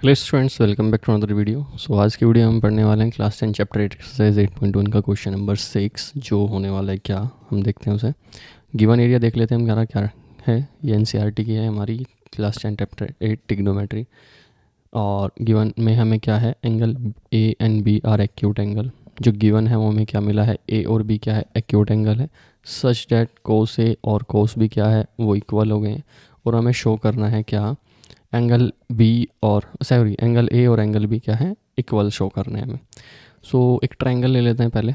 Hello students, welcome back to another video. So आज की video हम पढ़ने वाले हैं क्लास 10 चैप्टर 8 एक्सरसाइज 8.1 का क्वेश्चन नंबर 6 जो होने वाला है। क्या हम देखते हैं उसे। गिवन एरिया देख लेते हैं हम, हमारा क्या है। ये एनसीईआरटी की है हमारी क्लास 10 चैप्टर 8 ट्रिग्नोमेट्री। और गिवन में हमें क्या है, angle A and B are acute angle. जो गिवन है वो हमें क्या मिला है, ए और बी क्या है, एक्यूट एंगल है। सच डैट कोस ए और कोस बी क्या है, वो इक्वल हो गए हैं। और हमें शो करना है क्या, एंगल बी और सॉरी एंगल ए और एंगल बी क्या है, इक्वल शो करने हैं हमें। सो एक ट्रायंगल ले लेते हैं पहले।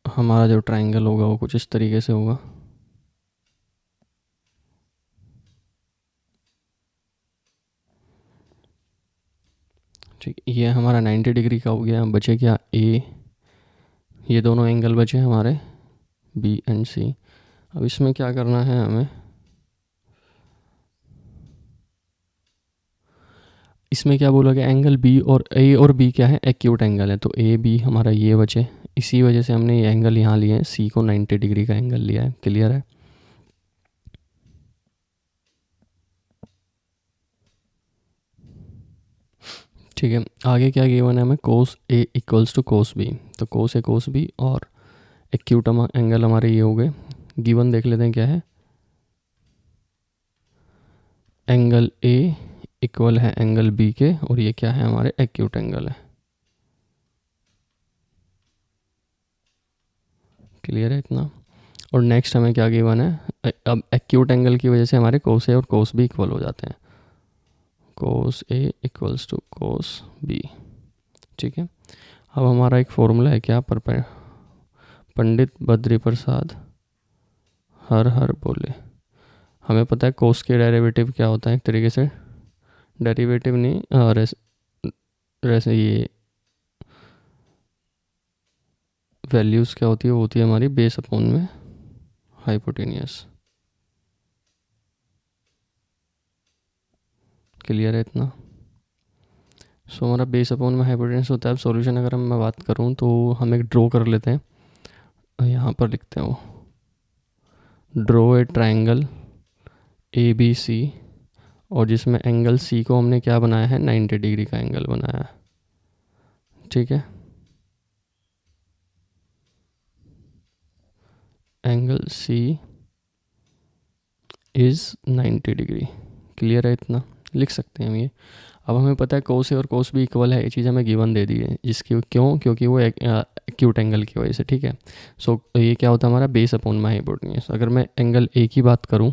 हमारा जो ट्रायंगल होगा वो कुछ इस तरीके से होगा। ठीक, ये हमारा 90 डिग्री का हो गया। बचे क्या, ए, ये दोनों एंगल बचे हमारे बी एंड सी। अब इसमें क्या करना है हमें, इसमें क्या बोला गया, एंगल बी और ए और बी क्या है, एक्यूट एंगल है। तो ए बी हमारा ये बचे, इसी वजह से हमने ये एंगल यहाँ लिए हैं, सी को 90 डिग्री का एंगल लिया है। क्लियर है। ठीक है, आगे क्या गिवन है हमें, कोस ए इक्वल्स टू कोस बी। तो कोस ए कोस बी और एक्यूट एंगल हमारे ये हो गए। गिवन देख लेते हैं क्या है, एंगल ए इक्वल है एंगल बी के, और ये क्या है, हमारे एक्यूट एंगल है। क्लियर है इतना। और नेक्स्ट हमें क्या गिवन है, अब एक्यूट एंगल की वजह से हमारे कोस ए और कोस बी इक्वल हो जाते हैं। कोस ए इक्वल्स टू कोस बी। ठीक है, अब हमारा एक फॉर्मूला है क्या, पर पंडित बद्री प्रसाद हर हर बोले। हमें पता है कोस के डेरिवेटिव क्या होता है, एक तरीके से डेरिवेटिव नहीं, वैसे ये वैल्यूज़ क्या होती है, वो होती है हमारी बेस अपॉन में हाइपोटेनियस। क्लियर है इतना। सो हमारा बेस अपॉन में हाइपोटेनियस होता है। अब सॉल्यूशन अगर मैं बात करूँ तो हम एक ड्रॉ कर लेते हैं, यहाँ पर लिखते हैं वो, draw a triangle A B C, और जिसमें एंगल सी को हमने क्या बनाया है, 90 डिग्री का एंगल बनाया है। ठीक है, angle C is 90 degree. Clear है इतना, लिख सकते हैं हम ये। अब हमें पता है कोस ए और कोस बी इक्वल है, ये चीज़ हमें गिवन दे दी है, जिसकी क्यों, क्योंकि वो एक्यूट एंगल की वजह से। ठीक है, सो ये क्या होता है हमारा बेस अपॉन में हाइपोटेन्यूज। अगर मैं एंगल ए की बात करूँ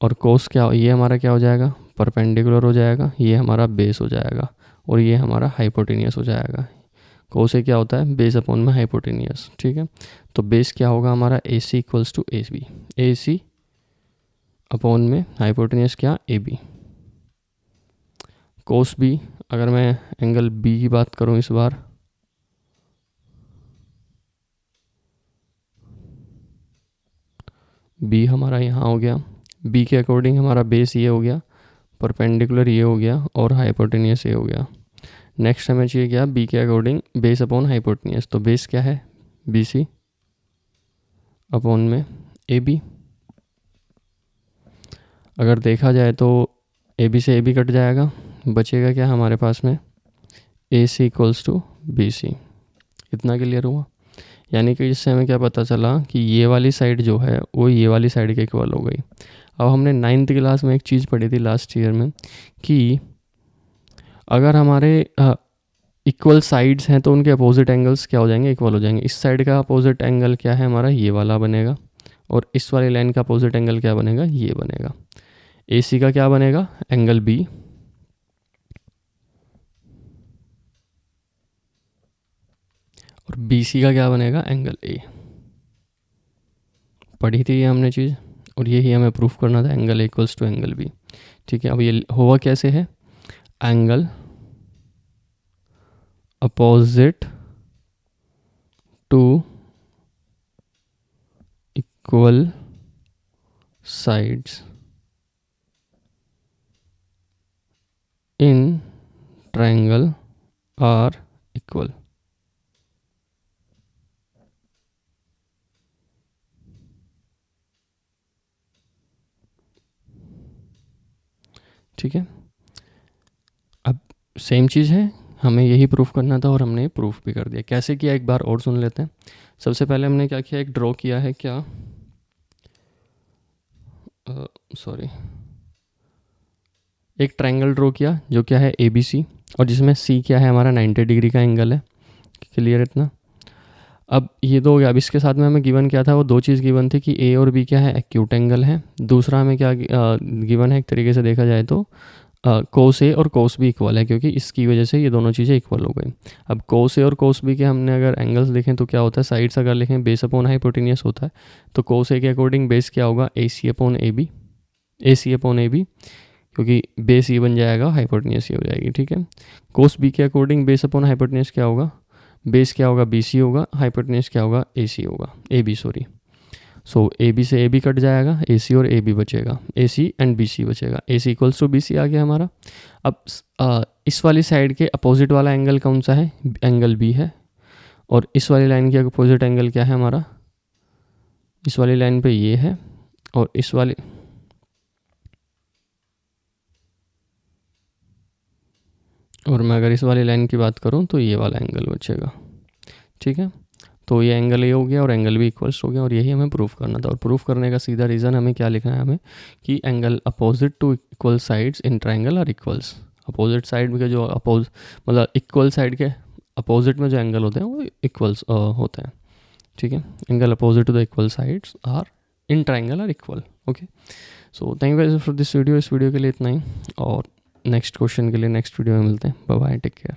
और कोस क्या, ये हमारा क्या हो जाएगा, परपेंडिकुलर हो जाएगा, ये हमारा बेस हो जाएगा, और ये हमारा हाइपोटेनियस हो जाएगा। कोस ए क्या होता है, बेस अपॉन में हाइपोटेनियस। ठीक है, तो बेस क्या होगा हमारा, A C equals to A B, A C upon में हाइपोटेनियस क्या, ए बी। कोस बी, अगर मैं एंगल बी की बात करूं इस बार, बी हमारा यहाँ हो गया, बी के अकॉर्डिंग हमारा बेस ये हो गया, परपेंडिकुलर ये हो गया, और हाइपोटेनियस ये हो गया। नेक्स्ट हमें चाहिए क्या, बी के अकॉर्डिंग बेस अपॉन हाइपोटेनियस। तो बेस क्या है, बी सी अपॉन में ए बी। अगर देखा जाए तो ए बी से ए बी कट जाएगा, बचेगा क्या हमारे पास में, ए C equals to B C. इतना क्लियर हुआ। यानी कि इससे हमें क्या पता चला कि ये वाली साइड जो है वो ये वाली साइड के इक्वल हो गई। अब हमने 9th क्लास में एक चीज़ पढ़ी थी लास्ट ईयर में, कि अगर हमारे इक्वल साइड्स हैं तो उनके अपोजिट एंगल्स क्या हो जाएंगे, इक्वल हो जाएंगे। इस साइड का अपोजिट एंगल क्या है हमारा, ये वाला बनेगा, और इस वाली लाइन का अपोजिट एंगल क्या बनेगा, ये बनेगा। ए सी का क्या बनेगा, एंगल बी, और बी सी का क्या बनेगा, एंगल ए। पढ़ी थी ये हमने चीज़, और यही हमें प्रूफ करना था, angle equals to angle B. ठीक है, अब ये हुआ कैसे है, angle opposite to equal sides in triangle are equal. ठीक है, अब सेम चीज़ है, हमें यही प्रूफ करना था और हमने प्रूफ भी कर दिया। कैसे किया एक बार और सुन लेते हैं। सबसे पहले हमने क्या किया, एक ड्रॉ किया है, क्या सॉरी एक ट्रायंगल ड्रॉ किया जो क्या है ABC, और जिसमें C क्या है हमारा 90 डिग्री का एंगल है। क्लियर इतना। अब ये तो हो गया। अब इसके साथ में हमें गिवन क्या था, वो दो चीज़ गिवन थी कि A और B क्या है, एक्यूट एंगल है। दूसरा हमें क्या गिवन है, एक तरीके से देखा जाए तो कोस A और कोस B इक्वल है, क्योंकि इसकी वजह से ये दोनों चीज़ें इक्वल हो गई। अब कोस A और कोस B के हमने अगर एंगल्स देखें तो क्या होता है, साइड्स अगर लिखें बेस अपॉन हाइपोटेनियस होता है, तो कोस A के अकॉर्डिंग बेस क्या होगा, AC upon AB, AC upon AB, क्योंकि बेस ये बन जाएगा, हाइपोटेनियस ये हो जाएगी। ठीक है, कोस B के अकॉर्डिंग बेस अपॉन हाइपोटेनियस क्या होगा, बेस क्या होगा, BC होगा, हाइपोटेनियस क्या होगा, AC होगा, AB सॉरी। सो AB से AB कट जाएगा, AC और AB बचेगा, AC एंड BC बचेगा, AC इक्वल्स टू BC आ गया हमारा। अब इस वाली साइड के अपोजिट वाला एंगल कौन सा है, एंगल B है, और इस वाली लाइन के अपोजिट एंगल क्या है हमारा, इस वाली लाइन पे ये है, और इस वाली और मैं अगर इस वाली लाइन की बात करूँ तो ये वाला एंगल बचेगा। ठीक है, तो ये एंगल ए हो गया और एंगल भी इक्वल्स हो गया, और यही हमें प्रूफ करना था। और प्रूफ करने का सीधा रीज़न हमें क्या लिखना है, हमें कि angle opposite to equal sides in triangle are equals. Opposite side के जो मतलब इक्वल साइड के अपोजिट में जो एंगल होते हैं वो इक्वल्स होते हैं। ठीक है, angle opposite to the equal sides are in triangle are equal. Okay, so thank you guys for this video. इस वीडियो के लिए इतना ही, और नेक्स्ट क्वेश्चन के लिए नेक्स्ट वीडियो में मिलते हैं। Bye bye, take care.